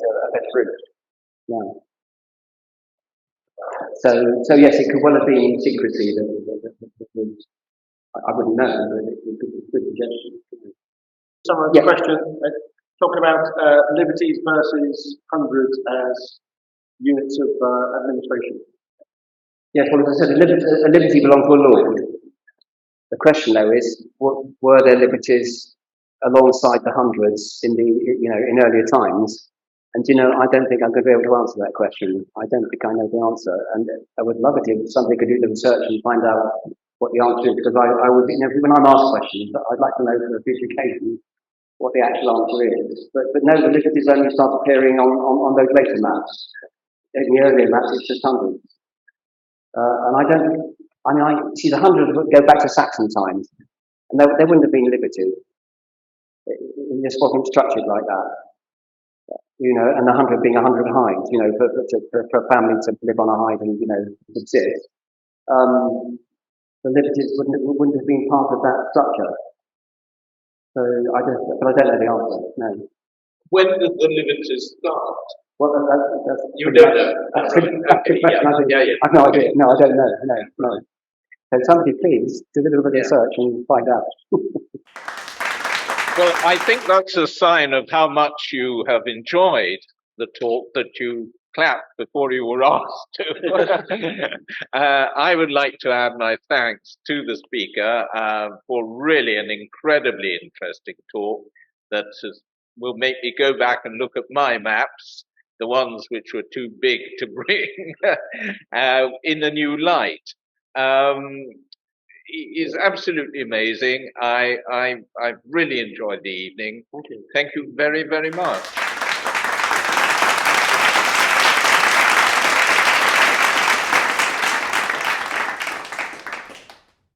a better route. Yeah. So yes, it could well have been in secrecy. I wouldn't know, but it's a good suggestion. Someone's question, talking about liberties versus hundreds as units of administration. Yes, well, as I said, a liberty belonged to a lord. The question, though, is were there liberties alongside the hundreds in earlier times? And I don't think I'm going to be able to answer that question. I don't think I know the answer, and I would love it if somebody could do the research and find out what the answer is. Because I would, when I'm asked questions, I'd like to know for a future occasion what the actual answer is. But no, the liberties only start appearing on those later maps. In the earlier maps, it's just hundreds. And I see the hundreds go back to Saxon times, and there wouldn't have been liberty. It just wasn't structured like that. And the 100 being 100 hides, for a family to live on a hide and, subsist. The liberties wouldn't have been part of that structure. So but I don't know the answer. No. When did the limiters start? Well, that's You don't know. That's Right. a good question. Yeah. I've no idea. No, I don't know. No. So somebody please do a little bit of Yeah. research and find out. Well, I think that's a sign of how much you have enjoyed the talk that you clapped before you were asked to. I would like to add my thanks to the speaker for really an incredibly interesting talk that will make me go back and look at my maps, the ones which were too big to bring, in a new light. Is absolutely amazing. I've really enjoyed the evening. Thank you very, very much.